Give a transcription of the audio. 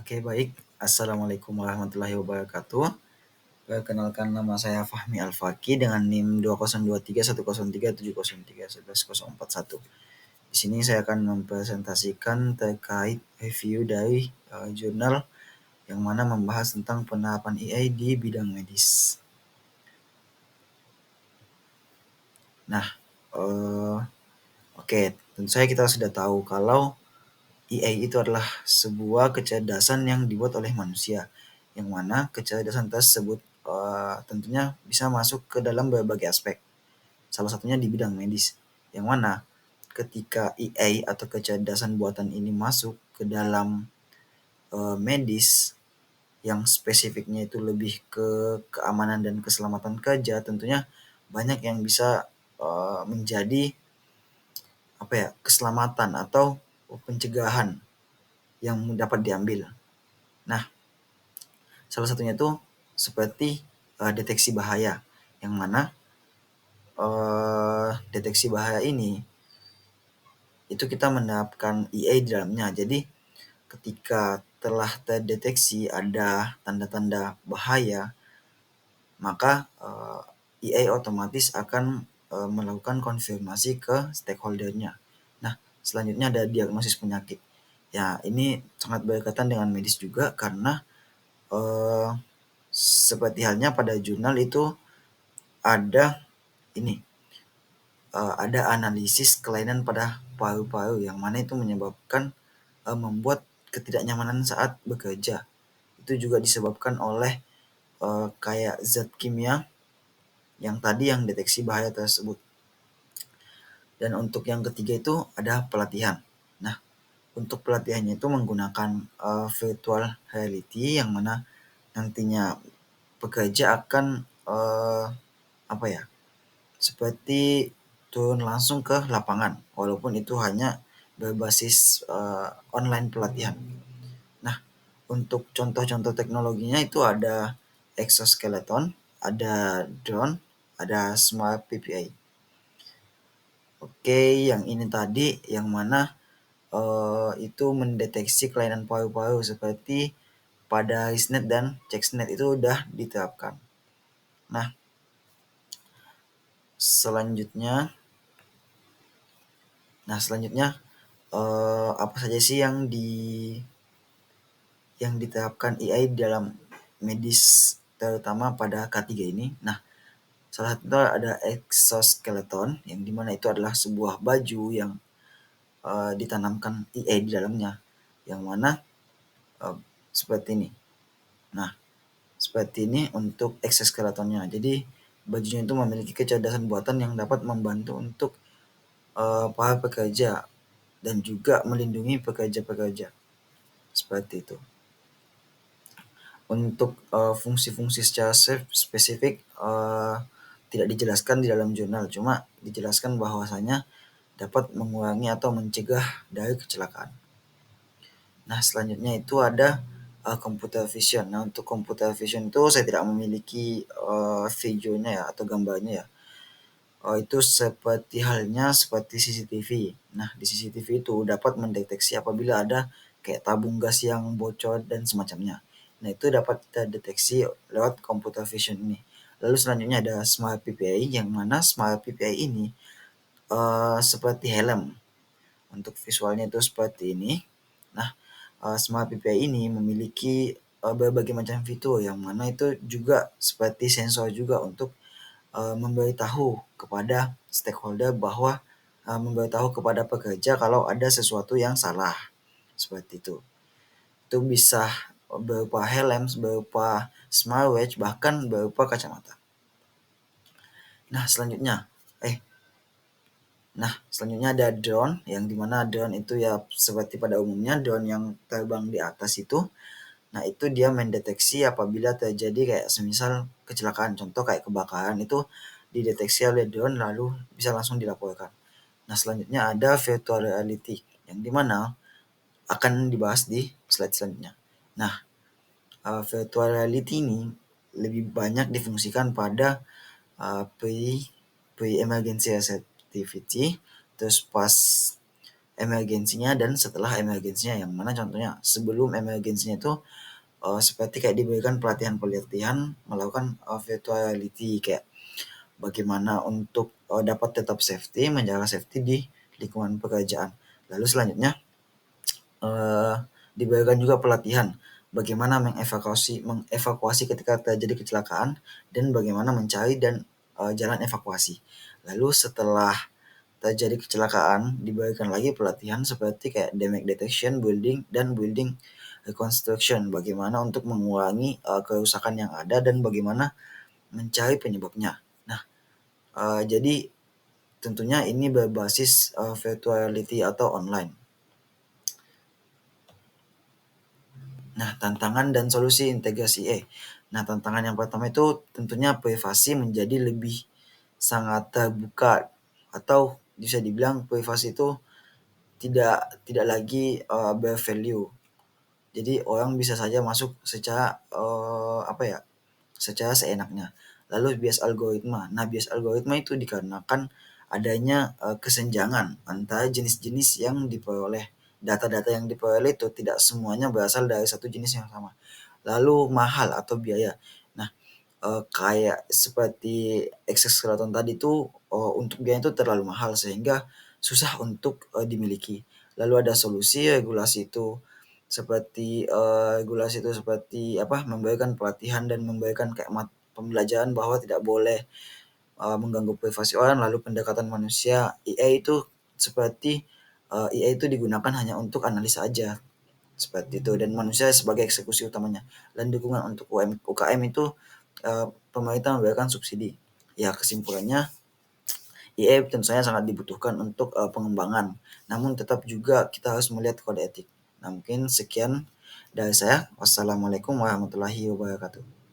Oke, baik. Assalamualaikum warahmatullahi wabarakatuh. Perkenalkan, nama saya Fahmi Al-Faki dengan NIM 20231037031141. Di sini saya akan mempresentasikan terkait review dari jurnal yang mana membahas tentang penerapan AI di bidang medis. Nah, oke, tentu saja kita sudah tahu kalau AI itu adalah sebuah kecerdasan yang dibuat oleh manusia, yang mana kecerdasan tersebut tentunya bisa masuk ke dalam berbagai aspek. Salah satunya di bidang medis, yang mana ketika AI atau kecerdasan buatan ini masuk ke dalam medis yang spesifiknya itu lebih ke keamanan dan keselamatan kerja, tentunya banyak yang bisa menjadi keselamatan atau pencegahan yang dapat diambil. Nah, salah satunya itu seperti deteksi bahaya, yang mana deteksi bahaya ini itu kita menerapkan AI di dalamnya. Jadi ketika telah terdeteksi ada tanda-tanda bahaya, maka AI otomatis akan melakukan konfirmasi ke stakeholdernya. Nah, selanjutnya ada diagnosis penyakit. Ya, ini sangat berkaitan dengan medis juga karena seperti halnya pada jurnal itu ada ini ada analisis kelainan pada paru-paru yang mana itu menyebabkan membuat ketidaknyamanan saat bekerja. Itu juga disebabkan oleh kayak zat kimia yang tadi yang deteksi bahaya tersebut. Dan untuk yang ketiga itu ada pelatihan. Nah, untuk pelatihannya itu menggunakan virtual reality yang mana nantinya pekerja akan seperti turun langsung ke lapangan, walaupun itu hanya berbasis online pelatihan. Nah, untuk contoh-contoh teknologinya itu ada exoskeleton, ada drone, ada smart PPI. Oke, yang ini tadi yang mana itu mendeteksi kelainan paru-paru seperti pada RISNet dan CheckSNet itu udah diterapkan. Nah, selanjutnya apa saja sih yang diterapkan AI dalam medis terutama pada K3 ini? Nah, salah satu ada exoskeleton yang dimana itu adalah sebuah baju yang ditanamkan AI di dalamnya, yang mana seperti ini. Nah, seperti ini untuk exoskeletonnya. Jadi bajunya itu memiliki kecerdasan buatan yang dapat membantu untuk para pekerja dan juga melindungi pekerja-pekerja. Seperti itu. Untuk fungsi-fungsi secara spesifik tidak dijelaskan di dalam jurnal, cuma dijelaskan bahwasanya dapat mengurangi atau mencegah dari kecelakaan. Nah, selanjutnya itu ada computer vision. Nah, untuk computer vision itu saya tidak memiliki videonya ya atau gambarnya ya. Itu seperti halnya seperti CCTV. Nah, di CCTV itu dapat mendeteksi apabila ada kayak tabung gas yang bocor dan semacamnya. Nah, itu dapat kita deteksi lewat computer vision ini. Lalu selanjutnya ada smart PPI, yang mana smart PPI ini seperti helm. Untuk visualnya itu seperti ini. Nah, smart PPI ini memiliki berbagai macam fitur, yang mana itu juga seperti sensor juga untuk memberitahu kepada stakeholder bahwa memberitahu kepada pekerja kalau ada sesuatu yang salah. Seperti itu. Itu bisa berupa helm, berupa smartwatch, bahkan berupa kacamata. Nah, selanjutnya ada drone, yang dimana drone itu ya seperti pada umumnya drone yang terbang di atas itu. Nah, itu dia mendeteksi apabila terjadi kayak semisal kecelakaan, contoh kayak kebakaran, itu dideteksi oleh drone lalu bisa langsung dilaporkan. Nah, selanjutnya ada virtual reality, yang dimana akan dibahas di slide selanjutnya. Nah, virtual reality ini lebih banyak difungsikan pada pre-emergency activity, terus pas emergensinya dan setelah emergensinya, yang mana contohnya sebelum emergensinya itu seperti kayak diberikan pelatihan-pelatihan melakukan virtuality, kayak bagaimana untuk dapat tetap safety, menjaga safety di lingkungan pekerjaan. Lalu selanjutnya eh, diberikan juga pelatihan bagaimana mengevakuasi ketika terjadi kecelakaan dan bagaimana mencari dan jalan evakuasi. Lalu setelah terjadi kecelakaan diberikan lagi pelatihan seperti kayak damage detection, building dan building reconstruction, bagaimana untuk mengurangi kerusakan yang ada dan bagaimana mencari penyebabnya. Nah, jadi tentunya ini berbasis virtuality atau online. Nah, tantangan dan solusi integrasi Nah, tantangan yang pertama itu tentunya privasi menjadi lebih sangat terbuka, atau bisa dibilang privasi itu tidak tidak lagi bervalue. Jadi orang bisa saja masuk secara apa ya? Secara seenaknya. Lalu bias algoritma. Nah, bias algoritma itu dikarenakan adanya kesenjangan antara jenis-jenis yang diperoleh. Data-data yang diperoleh itu tidak semuanya berasal dari satu jenis yang sama. Lalu mahal atau biaya. Nah, kayak seperti exoskeleton tadi itu untuk biaya itu terlalu mahal sehingga susah untuk dimiliki. Lalu ada solusi regulasi itu seperti apa, memberikan pelatihan dan memberikan kayak pembelajaran bahwa tidak boleh mengganggu privasi orang. Lalu pendekatan manusia, AI itu seperti AI itu digunakan hanya untuk analisa aja, seperti itu, dan manusia sebagai eksekusi utamanya. Dan dukungan untuk UKM itu pemerintah memberikan subsidi. Ya, kesimpulannya AI tentu saja sangat dibutuhkan untuk pengembangan, namun tetap juga kita harus melihat kode etik. Nah, mungkin sekian dari saya. Wassalamualaikum warahmatullahi wabarakatuh.